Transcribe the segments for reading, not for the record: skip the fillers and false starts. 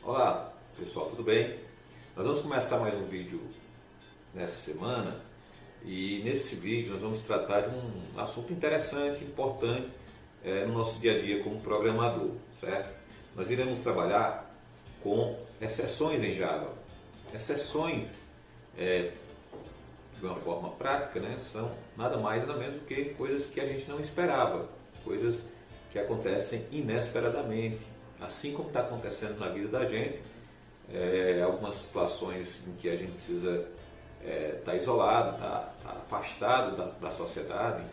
Olá pessoal, tudo bem? Nós vamos começar mais um vídeo nessa semana e nesse vídeo nós vamos tratar de um assunto interessante, importante no nosso dia a dia como programador, certo? Nós iremos trabalhar com exceções em Java. Exceções, de uma forma prática, né, são nada mais nada menos do que coisas que a gente não esperava, coisas que acontecem inesperadamente, assim como está acontecendo na vida da gente. Algumas situações em que a gente precisa estar isolado, estar afastado da sociedade.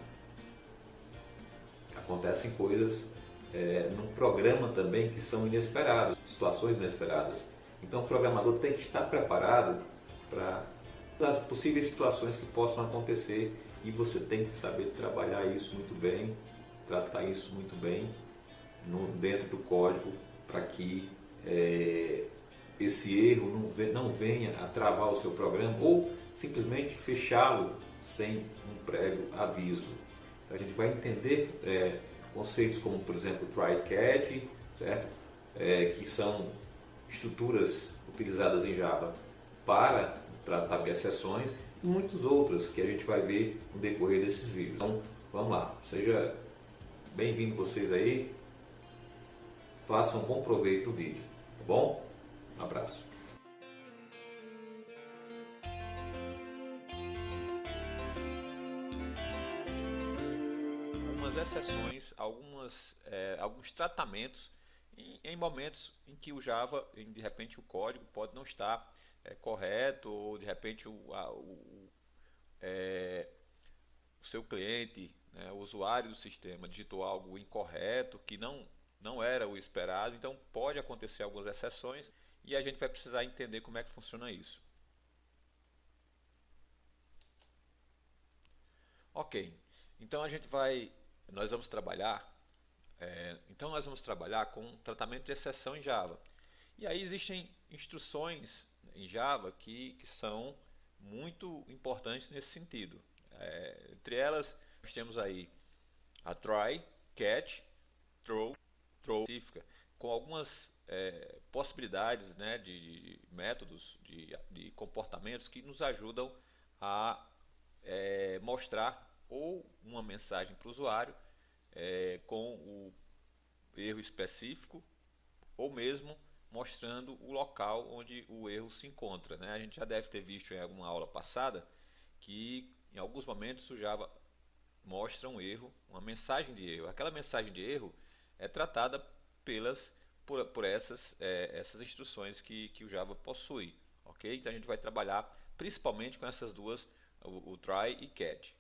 Acontecem coisas no programa também que são inesperadas, situações inesperadas. Então o programador tem que estar preparado para as possíveis situações que possam acontecer e você tem que saber trabalhar isso muito bem, tratar isso muito bem dentro do código para que esse erro não venha a travar o seu programa ou simplesmente fechá-lo sem um prévio aviso. Então, a gente vai entender conceitos como, por exemplo, try-catch, certo? Que são estruturas utilizadas em Java para tratar de exceções e muitas outras que a gente vai ver no decorrer desses vídeos. Então, vamos lá. Seja bem-vindo vocês aí. Façam um bom proveito do vídeo, tá bom? Um abraço. Algumas exceções, alguns tratamentos em momentos em que o Java, de repente o código pode não estar correto, ou de repente o seu cliente, né, o usuário do sistema digitou algo incorreto que não era o esperado. Então pode acontecer algumas exceções e a gente vai precisar entender como é que funciona isso. Ok, então nós vamos trabalhar com tratamento de exceção em Java. E aí existem instruções em Java que são muito importantes nesse sentido. Entre elas, nós temos aí a try, catch, throw específica, com algumas possibilidades, né, de métodos, de comportamentos que nos ajudam a mostrar ou uma mensagem para o usuário com o erro específico, ou mesmo mostrando o local onde o erro se encontra, né? A gente já deve ter visto em alguma aula passada que em alguns momentos o Java mostra um erro, uma mensagem de erro. Aquela mensagem de erro é tratada por essas instruções que o Java possui. Ok? Então a gente vai trabalhar principalmente com essas duas, o try e catch.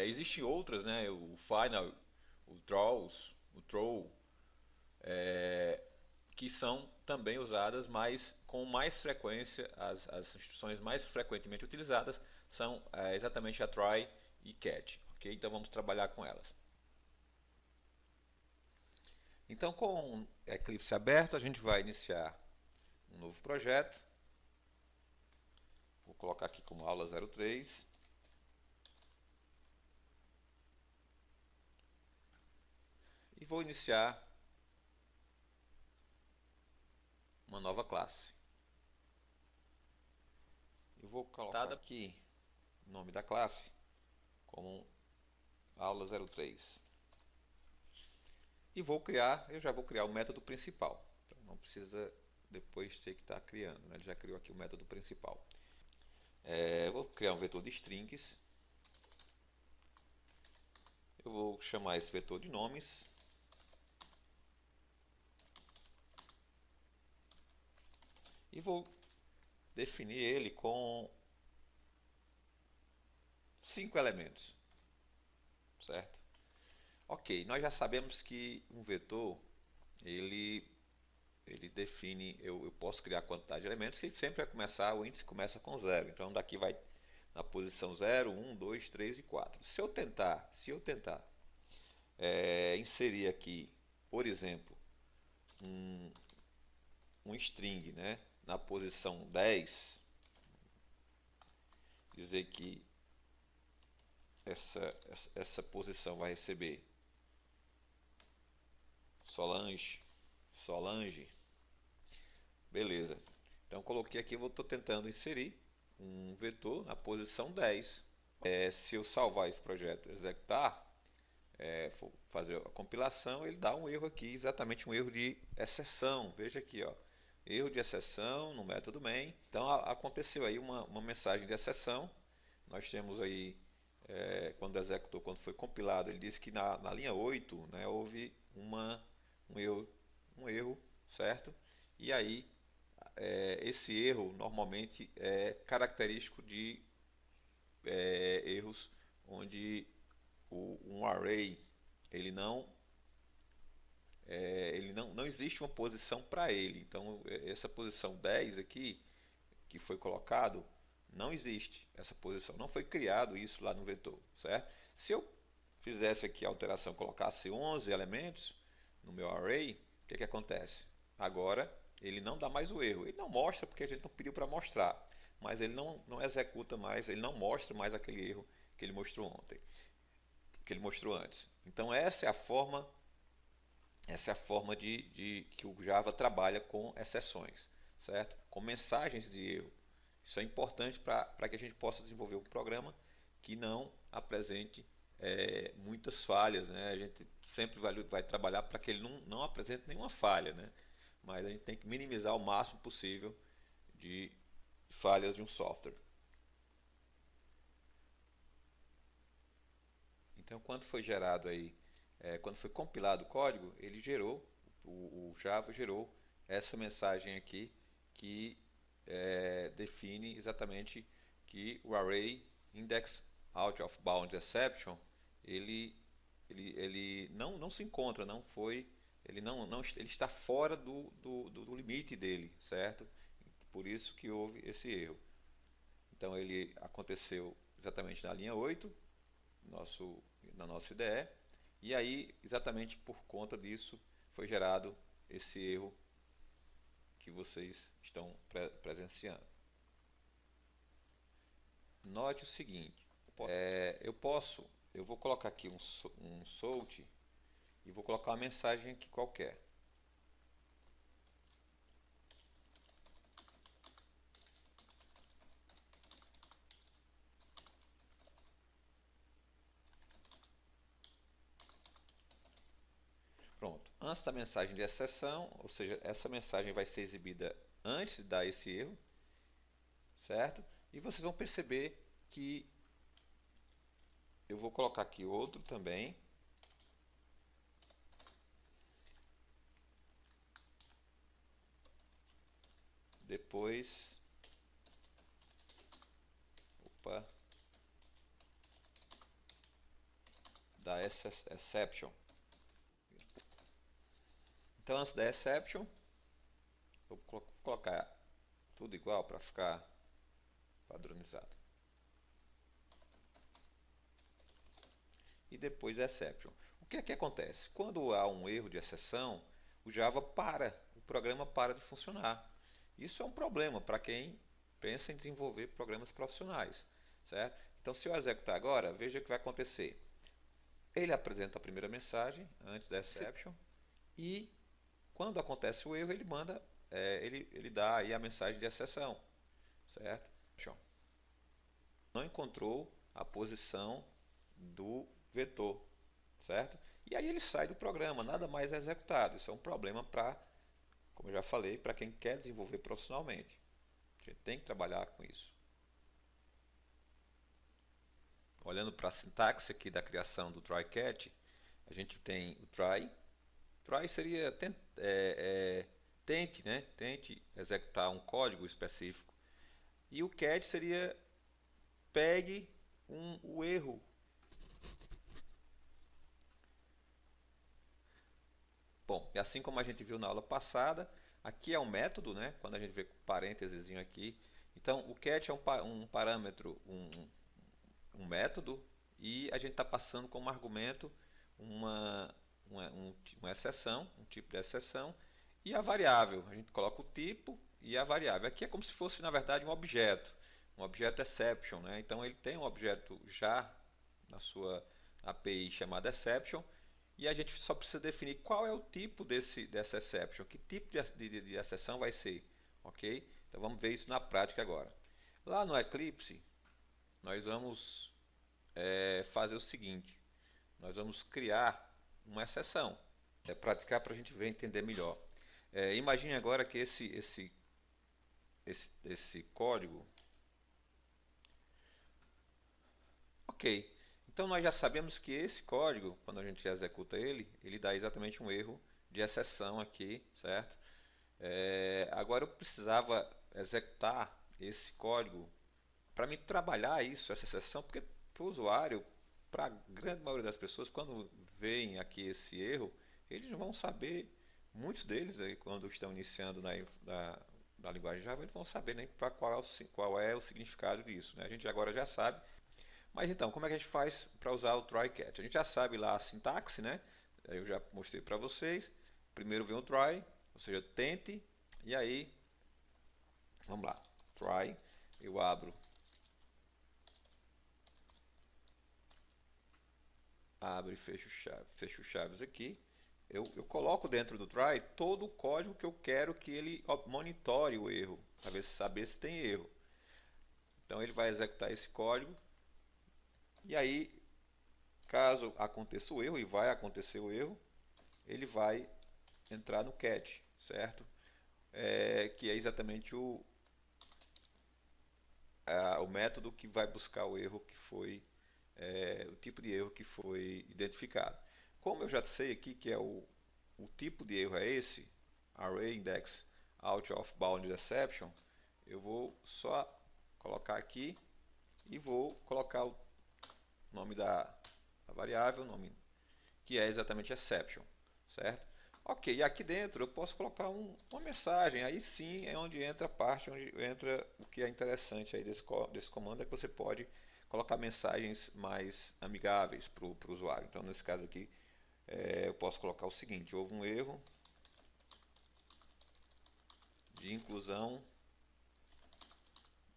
Existem outras, né? O final, o throw, que são também usadas, mas com mais frequência. As instruções mais frequentemente utilizadas são exatamente a try e catch. Okay? Então vamos trabalhar com elas. Então, com o Eclipse aberto, a gente vai iniciar um novo projeto. Vou colocar aqui como aula 03. E vou iniciar uma nova classe. Eu vou colocar aqui o nome da classe como aula 03. E eu já vou criar o método principal. Então não precisa depois ter que estar criando, né? Ele já criou aqui o método principal. Eu vou criar um vetor de strings. Eu vou chamar esse vetor de nomes. E vou definir ele com 5 elementos. Certo? Ok, nós já sabemos que um vetor, ele define, eu posso criar quantidade de elementos e sempre vai começar, o índice começa com 0. Então daqui vai na posição 0, 1, 2, 3 e 4. Se eu tentar inserir aqui, por exemplo, um string, né, na posição 10, dizer que essa posição vai receber Solange, beleza. Então coloquei aqui, eu estou tentando inserir um vetor na posição 10. Se eu salvar esse projeto e executar, for fazer a compilação, ele dá um erro aqui, exatamente um erro de exceção. Veja aqui, ó, erro de exceção no método main. Então aconteceu aí uma mensagem de exceção. Nós temos aí, quando executou, quando foi compilado, ele disse que na linha 8, né, houve um erro, certo? E aí esse erro normalmente é característico de erros onde um array não existe uma posição para ele. Então essa posição 10 aqui que foi colocado não existe essa posição, não foi criado isso lá no vetor, certo? Se eu fizesse aqui a alteração, colocasse 11 elementos no meu array, o que acontece? Agora ele não dá mais o erro, ele não mostra porque a gente não pediu para mostrar, mas ele não executa mais, ele não mostra mais aquele erro que ele mostrou ontem, que ele mostrou antes. Então essa é a forma de que o Java trabalha com exceções, certo? Com mensagens de erro. Isso é importante para que a gente possa desenvolver um programa que não apresente muitas falhas, né? A gente sempre vai trabalhar para que ele não apresente nenhuma falha, né? Mas a gente tem que minimizar o máximo possível de falhas de um software. Então, quando foi gerado aí, quando foi compilado o código, ele gerou, o Java gerou essa mensagem aqui que define exatamente que o array index out of bounds exception ele não se encontra, não foi, ele ele está fora do limite dele, certo? Por isso que houve esse erro. Então ele aconteceu exatamente na linha 8, na nossa IDE, e aí exatamente por conta disso foi gerado esse erro que vocês estão presenciando. Note o seguinte, eu vou colocar aqui um salt e vou colocar uma mensagem aqui qualquer. Pronto, antes da mensagem de exceção, ou seja, essa mensagem vai ser exibida antes de dar esse erro, certo? E vocês vão perceber que eu vou colocar aqui outro também. Depois, da exception. Então, antes da exception, eu vou colocar tudo igual para ficar padronizado. E depois exception. O que é que acontece? Quando há um erro de exceção, o Java o programa para de funcionar. Isso é um problema para quem pensa em desenvolver programas profissionais, certo? Então, se eu executar agora, veja o que vai acontecer. Ele apresenta a primeira mensagem antes da exception e quando acontece o erro, ele manda, ele dá aí a mensagem de exceção, certo? Não encontrou a posição do vetor, certo? E aí ele sai do programa, nada mais é executado. Isso é um problema para, como eu já falei, para quem quer desenvolver profissionalmente. A gente tem que trabalhar com isso. Olhando para a sintaxe aqui da criação do try-catch, a gente tem o try. Try seria tente, né? Tente executar um código específico. E o catch seria pegue o erro. Bom, e assim como a gente viu na aula passada, aqui é um método, né? Quando a gente vê parênteses aqui. Então, o catch é um parâmetro, um método, e a gente está passando como argumento uma exceção, um tipo de exceção, e a variável. A gente coloca o tipo e a variável. Aqui é como se fosse, na verdade, um objeto. um objeto exception, né? Então ele tem um objeto já na sua API chamada exception, e a gente só precisa definir qual é o tipo dessa exception, que tipo de exceção vai ser, ok? Então vamos ver isso na prática agora. Lá no Eclipse, nós vamos fazer o seguinte, nós vamos criar uma exceção, praticar para a gente ver entender melhor. Imagine agora que esse código. Ok, então nós já sabemos que esse código, quando a gente executa ele dá exatamente um erro de exceção aqui, certo? Agora eu precisava executar esse código para me trabalhar isso, essa exceção, porque para o usuário, para a grande maioria das pessoas, quando veem aqui esse erro, eles vão saber, muitos deles, aí, quando estão iniciando na linguagem Java, eles vão saber nem qual é o significado disso, né? A gente agora já sabe. Mas então, como é que a gente faz para usar o try catch? A gente já sabe lá a sintaxe, né? Eu já mostrei para vocês. Primeiro vem o try, ou seja, tente, e aí, vamos lá, try, eu abro e fecho chaves aqui. Eu coloco dentro do try todo o código que eu quero que ele monitore o erro, para saber se tem erro. Então ele vai executar esse código, e aí, caso aconteça o erro, e vai acontecer o erro, ele vai entrar no catch, certo? Que é exatamente o método que vai buscar o erro que foi, o tipo de erro que foi identificado. Como eu já sei aqui que o tipo de erro é esse, Array Index Out of Bounds Exception, eu vou só colocar aqui e vou colocar o nome da variável, nome que é exatamente exception, certo? Ok, e aqui dentro eu posso colocar uma mensagem, aí sim é onde entra a parte, onde entra o que é interessante aí desse comando, é que você pode colocar mensagens mais amigáveis para o usuário. Então nesse caso aqui eu posso colocar o seguinte, houve um erro de inclusão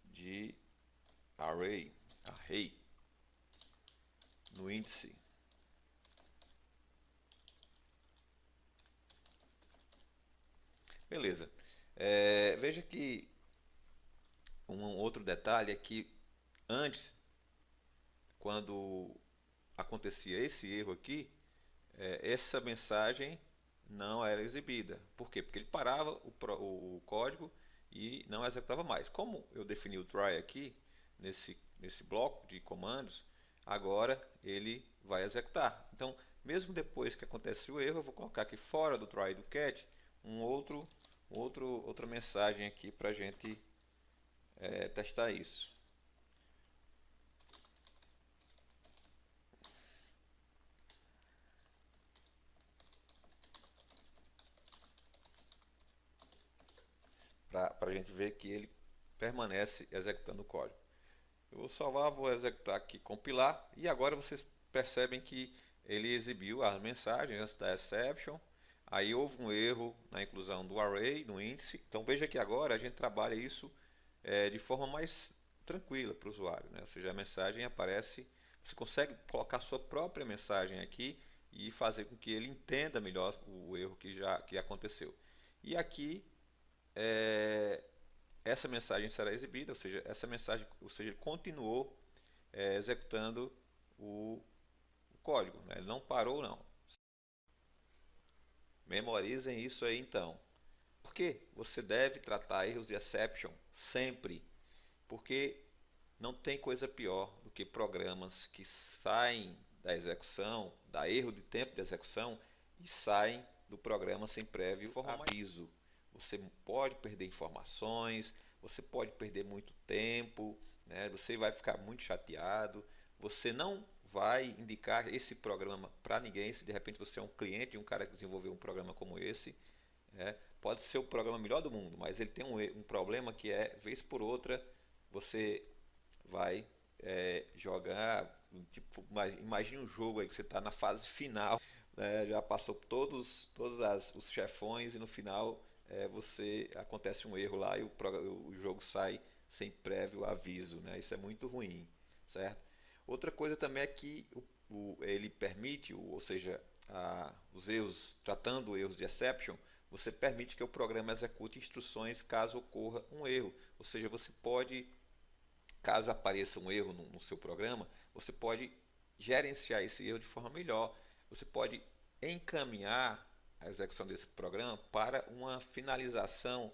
de array no índice. Beleza. Veja que um outro detalhe é que antes, quando acontecia esse erro aqui, essa mensagem não era exibida. Por quê? Porque ele parava o código e não executava mais. Como eu defini o try aqui, nesse bloco de comandos, agora ele vai executar. Então, mesmo depois que acontece o erro, eu vou colocar aqui fora do try e do catch outra mensagem aqui para a gente testar isso. Para a gente ver que ele permanece executando o código. Eu vou salvar, vou executar aqui, compilar, e agora vocês percebem que ele exibiu as mensagens antes da exception. Aí houve um erro na inclusão do array, no índice. Então veja que agora a gente trabalha isso de forma mais tranquila para o usuário, né? Ou seja, a mensagem aparece, você consegue colocar sua própria mensagem aqui e fazer com que ele entenda melhor o erro que aconteceu. E aqui essa mensagem será exibida, ou seja, essa mensagem, ele continuou executando o código, né? Ele não parou não. Memorizem isso aí então. Por que você deve tratar erros de exception sempre? Porque não tem coisa pior do que programas que saem da execução, dá erro de tempo de execução e saem do programa sem prévio aviso. Você pode perder informações, você pode perder muito tempo, né? Você vai ficar muito chateado, você não vai indicar esse programa para ninguém se de repente você é um cliente de um cara que desenvolveu um programa como esse. Pode ser o programa melhor do mundo, mas ele tem um problema que vez por outra, você vai jogar, tipo, imagine um jogo aí que você está na fase final, né, já passou todos os chefões e no final acontece um erro lá e o jogo sai sem prévio aviso, né? Isso é muito ruim, certo? Outra coisa também é que ele permite, ou seja, os erros, tratando erros de exception, você permite que o programa execute instruções caso ocorra um erro. Ou seja, você pode, caso apareça um erro no seu programa, você pode gerenciar esse erro de forma melhor. Você pode encaminhar a execução desse programa para uma finalização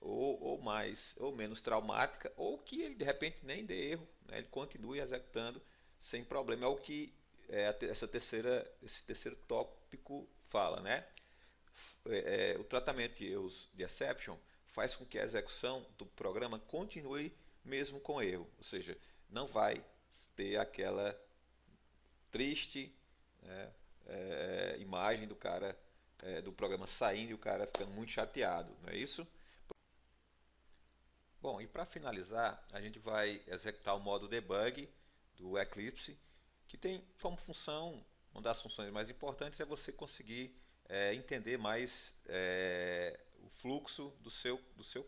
ou mais ou menos traumática, ou que ele de repente nem dê erro, né? Ele continue executando sem problema. É o que esse terceiro tópico fala, né? O tratamento de erros de exception faz com que a execução do programa continue mesmo com erro, ou seja, não vai ter aquela triste, né, imagem do cara, do programa saindo e o cara ficando muito chateado, não é isso? Bom, e para finalizar, a gente vai executar o modo debug do Eclipse, que tem como função, uma das funções mais importantes é você conseguir entender mais o fluxo do seu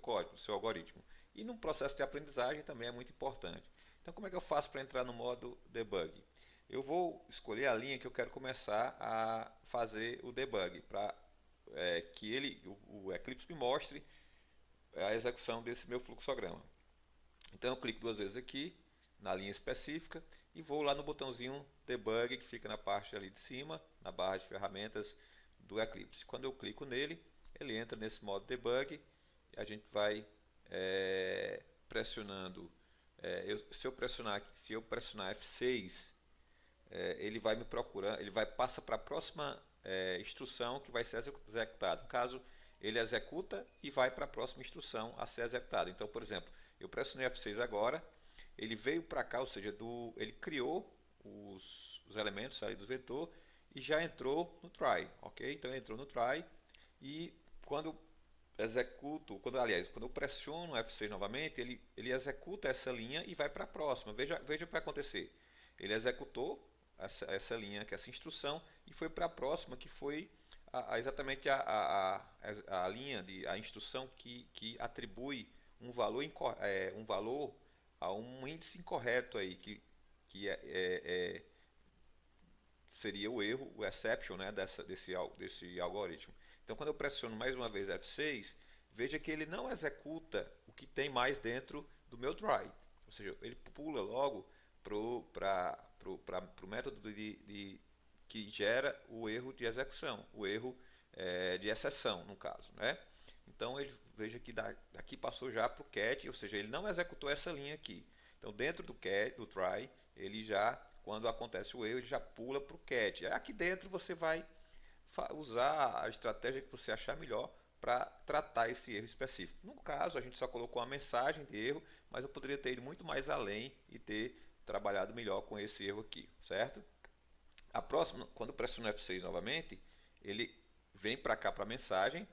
código, do seu algoritmo. E no processo de aprendizagem também é muito importante. Então, como é que eu faço para entrar no modo debug? Eu vou escolher a linha que eu quero começar a fazer o debug, para que o Eclipse me mostre a execução desse meu fluxograma. Então eu clico duas vezes aqui na linha específica e vou lá no botãozinho debug que fica na parte ali de cima, na barra de ferramentas do Eclipse. Quando eu clico nele, ele entra nesse modo debug e a gente vai pressionando. Se eu pressionar F6, ele vai me procurar, ele vai passar para a próxima instrução que vai ser executada. No caso, ele executa e vai para a próxima instrução a ser executada. Então, por exemplo, eu pressionei F6 agora, ele veio para cá, ou seja, ele criou os elementos ali do vetor e já entrou no try, ok? Então ele entrou no try e quando eu pressiono F6 novamente, ele executa essa linha e vai para a próxima. Veja o que vai acontecer. Ele executou essa linha, essa instrução, e foi para a próxima, que foi exatamente a linha, a instrução que atribui um valor a um índice incorreto aí, que seria o erro, o exception, né, desse algoritmo. Então, quando eu pressiono mais uma vez F6, veja que ele não executa o que tem mais dentro do meu try. Ou seja, ele pula logo para o método que gera o erro de execução, o erro de exceção, no caso, né? Então, ele veja que daqui passou já para o cat, ou seja, ele não executou essa linha aqui. Então, dentro do try, ele já, quando acontece o erro, ele já pula para o cat. Aqui dentro você vai usar a estratégia que você achar melhor para tratar esse erro específico. No caso, a gente só colocou uma mensagem de erro, mas eu poderia ter ido muito mais além e ter trabalhado melhor com esse erro aqui, certo? A próxima, quando eu pressiono F6 novamente, ele vem para cá para a mensagem,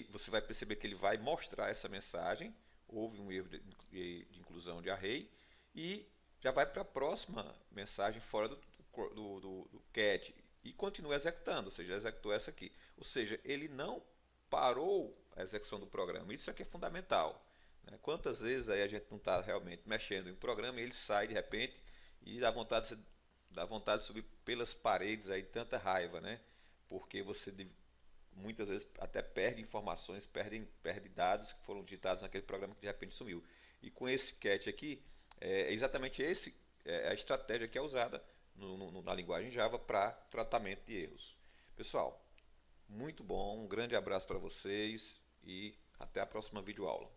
você vai perceber que ele vai mostrar essa mensagem, houve um erro de inclusão de array, e já vai para a próxima mensagem fora do cat e continua executando, ou seja, executou essa aqui. Ou seja, ele não parou a execução do programa. Isso aqui é fundamental, né? Quantas vezes aí a gente não está realmente mexendo em um programa e ele sai de repente e dá vontade de subir pelas paredes aí, tanta raiva, né? Porque você muitas vezes até perde informações, perde dados que foram digitados naquele programa que de repente sumiu. E com esse cat aqui, exatamente a estratégia que é usada na linguagem Java para tratamento de erros. Pessoal, muito bom, um grande abraço para vocês e até a próxima videoaula.